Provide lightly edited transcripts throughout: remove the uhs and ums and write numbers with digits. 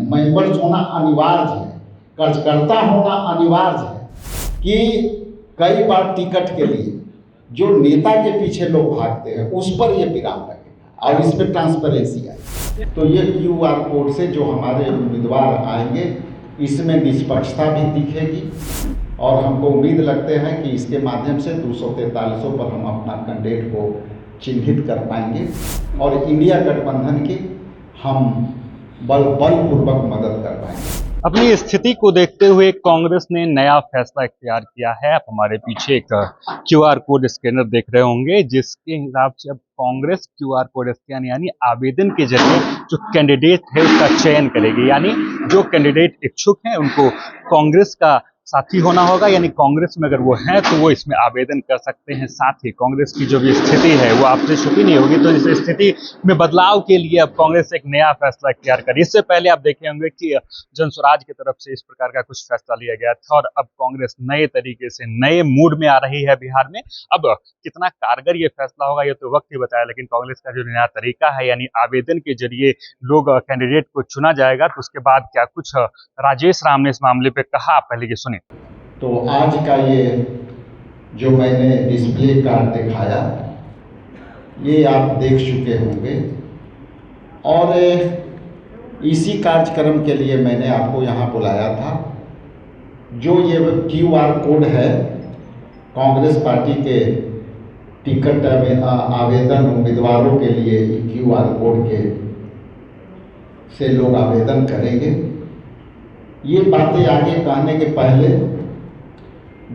Members होना अनिवार्य है, कार्यकर्ता होना अनिवार्य है कि कई बार टिकट के लिए जो नेता के पीछे लोग भागते हैं उस पर ये विराम लगेगा और इस पर ट्रांसपेरेंसी आएगी। तो ये क्यूआर कोड से जो हमारे उम्मीदवार आएंगे इसमें निष्पक्षता भी दिखेगी और हमको उम्मीद लगते हैं कि इसके माध्यम से 243 पर हम अपना कैंडिडेट को चिन्हित कर पाएंगे और इंडिया गठबंधन की हम बलपूर्वक मदद कर पाएंगे। अपनी स्थिति को देखते हुए कांग्रेस ने नया फैसला इख्तियार किया है। आप हमारे पीछे एक क्यूआर कोड स्कैनर देख रहे होंगे, जिसके हिसाब से अब कांग्रेस क्यूआर कोड स्कैन यानी आवेदन के जरिए जो कैंडिडेट है उसका चयन करेगी। यानी जो कैंडिडेट इच्छुक हैं उनको कांग्रेस का साथी होना होगा, यानी कांग्रेस में अगर वो हैं तो वो इसमें आवेदन कर सकते हैं। साथ ही कांग्रेस की जो भी स्थिति है वो आपसे छुपी नहीं होगी। तो इस स्थिति में बदलाव के लिए अब कांग्रेस एक नया फैसला इख्तियार करी। इससे पहले आप देखे होंगे कि जनसुराज की तरफ से इस प्रकार का कुछ फैसला लिया गया था और अब कांग्रेस नए तरीके से नए मूड में आ रही है बिहार में। अब कितना कारगर ये फैसला होगा ये तो वक्त ही बताया, लेकिन कांग्रेस का जो नया तरीका है यानी आवेदन के जरिए लोग कैंडिडेट को चुना जाएगा, तो उसके बाद क्या कुछ राजेश राम ने इस मामले पे कहा, पहले ये सुने। तो आज का ये जो मैंने डिस्प्ले कार्ड दिखाया ये आप देख चुके होंगे और इसी कार्यक्रम के लिए मैंने आपको यहाँ बुलाया था। जो ये क्यूआर कोड है कांग्रेस पार्टी के टिकट आवेदन उम्मीदवारों के लिए क्यूआर कोड के से लोग आवेदन करेंगे। ये बातें आगे कहने के पहले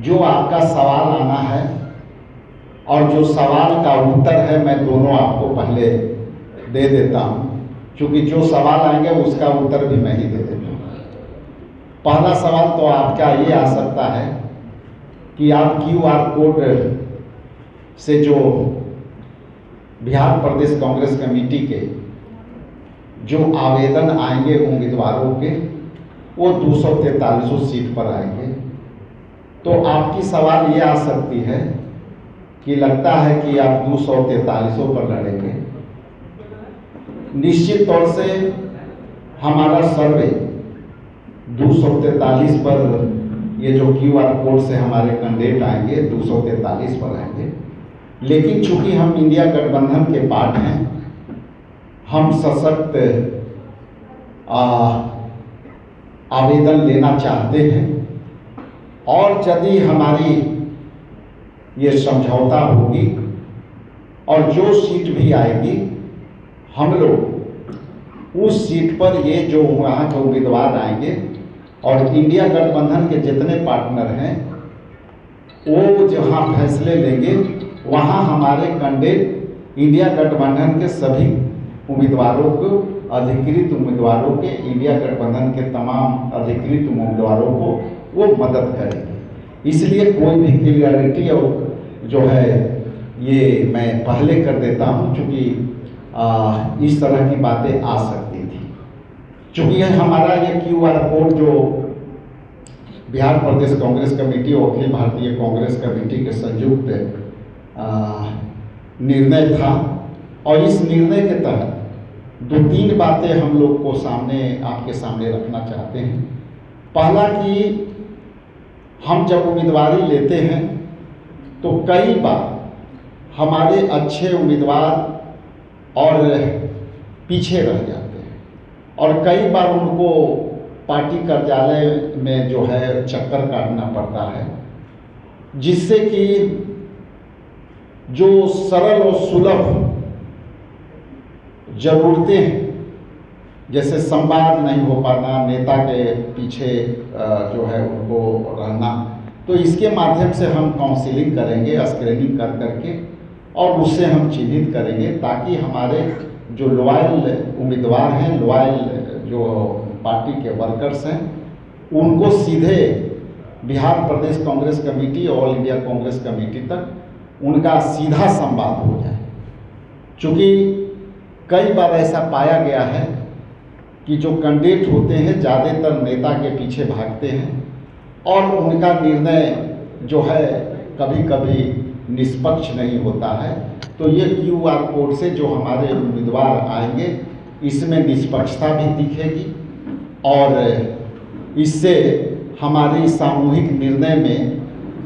जो आपका सवाल आना है और जो सवाल का उत्तर है मैं दोनों आपको पहले दे देता हूँ, क्योंकि जो सवाल आएंगे उसका उत्तर भी मैं ही दे देता हूँ। पहला सवाल तो आपका ये आ सकता है कि आप क्यूआर कोड से जो बिहार प्रदेश कांग्रेस कमेटी के जो आवेदन आएंगे उम्मीदवारों के वो 243 सीट पर आएंगे। तो आपकी सवाल ये आ सकती है कि लगता है कि आप 243 पर लड़ेंगे। निश्चित तौर से हमारा सर्वे 243 पर ये जो क्यूआर कोड से हमारे कैंडिडेट आएंगे 243 पर आएंगे, लेकिन चूंकि हम इंडिया गठबंधन के पार्ट हैं, हम सशक्त आवेदन लेना चाहते हैं और यदि हमारी ये समझौता होगी और जो सीट भी आएगी हम लोग उस सीट पर ये जो वहाँ के उम्मीदवार आएंगे और इंडिया गठबंधन के जितने पार्टनर हैं वो जहाँ फैसले लेंगे वहाँ हमारे कैंडिडेट इंडिया गठबंधन के सभी उम्मीदवारों को अधिकृत उम्मीदवारों के इंडिया गठबंधन के तमाम अधिकृत उम्मीदवारों को वो मदद करेंगे। इसलिए कोई भी क्लियरिटी और जो है ये मैं पहले कर देता हूँ, क्योंकि इस तरह की बातें आ सकती थी। चूँकि हमारा ये क्यूआर कोड जो बिहार प्रदेश कांग्रेस कमेटी और अखिल भारतीय कांग्रेस कमेटी के संयुक्त निर्णय था और इस निर्णय के तहत 2-3 बातें हम लोग को आपके सामने रखना चाहते हैं। पहला कि हम जब उम्मीदवारी लेते हैं तो कई बार हमारे अच्छे उम्मीदवार और पीछे रह जाते हैं और कई बार उनको पार्टी कार्यालय में जो है चक्कर काटना पड़ता है, जिससे कि जो सरल और सुलभ ज़रूरतें हैं जैसे संवाद नहीं हो पाना, नेता के पीछे जो है उनको रहना, तो इसके माध्यम से हम काउंसलिंग करेंगे स्क्रीनिंग कर करके और उससे हम चिन्हित करेंगे ताकि हमारे जो लॉयल उम्मीदवार हैं, लॉयल जो पार्टी के वर्कर्स हैं, उनको सीधे Bihar Pradesh Congress committee all India Congress committee तक उनका सीधा संवाद हो जाए। चूँकि कई बार ऐसा पाया गया है कि जो कैंडिडेट होते हैं ज़्यादातर नेता के पीछे भागते हैं और उनका निर्णय जो है कभी कभी निष्पक्ष नहीं होता है। तो ये क्यूआर कोड से जो हमारे उम्मीदवार आएंगे इसमें निष्पक्षता भी दिखेगी और इससे हमारी सामूहिक निर्णय में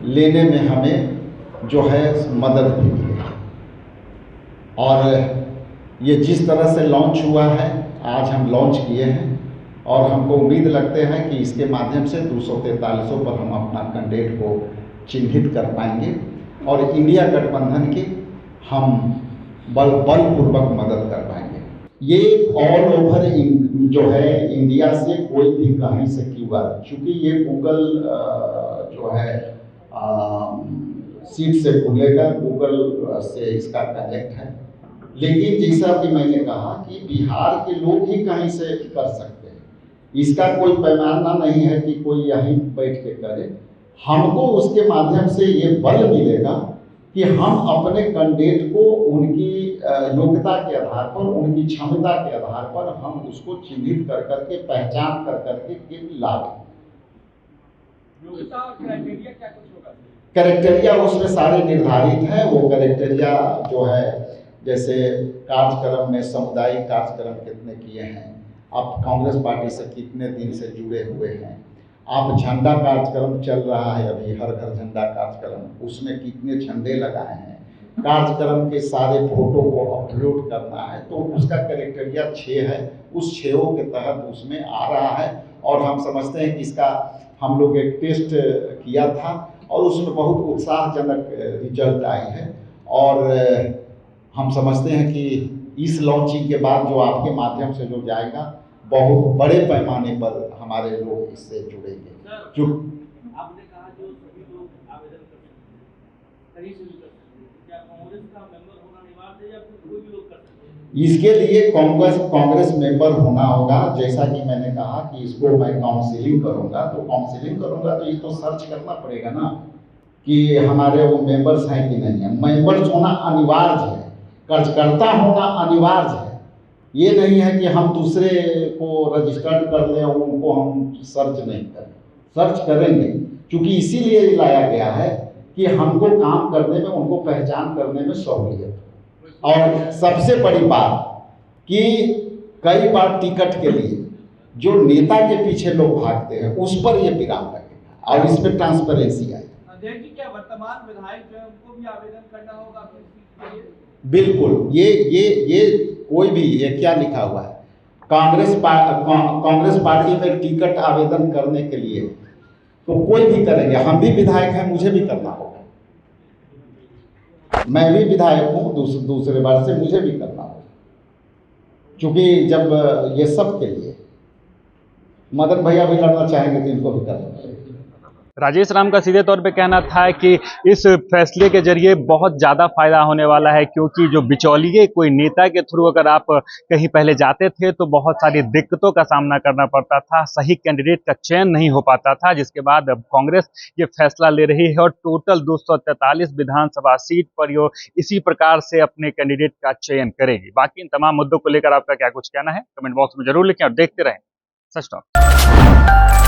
लेने में हमें जो है मदद भी मिलेगी। और ये जिस तरह से लॉन्च हुआ है, आज हम लॉन्च किए हैं और हमको उम्मीद लगते हैं कि इसके माध्यम से 243 पर हम अपना कैंडिडेट को चिन्हित कर पाएंगे और इंडिया गठबंधन की हम बलपूर्वक मदद कर पाएंगे। ये ऑल ओवर जो है इंडिया से कोई भी कहीं से क्यूआर, चूँकि ये गूगल जो है सीट से खुलेगा, गूगल से इसका कनेक्ट है। लेकिन जैसा कि मैंने कहा कि बिहार के लोग ही कहीं से कर सकते हैं, इसका कोई पैमाना नहीं है कि कोई यहीं बैठ के करे। हमको उसके माध्यम से ये बल मिलेगा कि हम अपने कैंडिडेट को उनकी योग्यता के आधार पर, उनकी क्षमता के आधार पर हम उसको चिन्हित कर करके, पहचान कर करके लाएं। योग्यता और क्राइटेरिया क्या कुछ होगा? क्राइटेरिया उसमें सारे निर्धारित हैं। वो क्राइटेरिया जो है, जैसे कार्यक्रम में सामुदायिक कार्यक्रम कितने किए हैं, आप कांग्रेस पार्टी से कितने दिन से जुड़े हुए हैं, आप झंडा कार्यक्रम चल रहा है अभी, हर घर झंडा कार्यक्रम, उसमें कितने झंडे लगाए हैं, कार्यक्रम के सारे फोटो को अपलोड करना है, तो उसका क्राइटेरिया 6 है। उस 6 के तहत उसमें आ रहा है और हम समझते हैं कि इसका हम लोग एक टेस्ट किया था और उसमें बहुत उत्साहजनक रिजल्ट आई है। और हम समझते हैं कि इस लॉन्चिंग के बाद जो आपके माध्यम से जो जाएगा, बहुत बड़े पैमाने पर हमारे लोग इससे जुड़ेंगे। जो आपने कहा जो सभी लोग आवेदन कर सकते हैं, कहीं से भी कर सकते हैं, क्या कांग्रेस का मेंबर होना अनिवार्य है या फिर कोई भी लोग कर सकते हैं? इसके लिए कांग्रेस मेंबर होना होगा। जैसा कि मैंने कहा कि इसको मैं काउंसिलिंग करूंगा, तो ये तो सर्च करना पड़ेगा ना कि हमारे वो मेंबर्स हैं कि नहीं है। मेंबर्स होना अनिवार्य है, कार्यकर्ता होना अनिवार्य है। ये नहीं है कि हम दूसरे को रजिस्टर्ड कर लें और उनको हम सर्च नहीं करें। सर्च करेंगे, क्योंकि इसीलिए लाया गया है कि हमको काम करने में, उनको पहचान करने में सहूलियत। और सबसे बड़ी बात कि कई बार टिकट के लिए जो नेता के पीछे लोग भागते हैं, उस पर ये विराम लगेगा और इसमें ट्रांसपेरेंसी आएगी। अध्यक्ष जी, क्या वर्तमान विधायक जो है उनको भी आवेदन करना होगा फिर सीट के लिए? बिल्कुल। ये कोई भी, ये क्या लिखा हुआ है, कांग्रेस पार्टी में टिकट आवेदन करने के लिए तो कोई भी करेंगे। हम भी विधायक हैं, मुझे भी करना होगा। मैं भी विधायक हूँ दूसरे बार से, मुझे भी करना होगा, क्योंकि जब ये सब के लिए मदन भैया भी लड़ना चाहेंगे तो इनको भी करना पड़ेगा। राजेश राम का सीधे तौर पे कहना था कि इस फैसले के जरिए बहुत ज़्यादा फायदा होने वाला है, क्योंकि जो बिचौलिए कोई नेता के थ्रू अगर आप कहीं पहले जाते थे तो बहुत सारी दिक्कतों का सामना करना पड़ता था, सही कैंडिडेट का चयन नहीं हो पाता था, जिसके बाद अब कांग्रेस ये फैसला ले रही है और टोटल 243 विधानसभा सीट पर यो इसी प्रकार से अपने कैंडिडेट का चयन करेगी। बाकी इन तमाम मुद्दों को लेकर आपका क्या कुछ कहना है, कमेंट बॉक्स में जरूर लिखें और देखते रहें सच टॉक।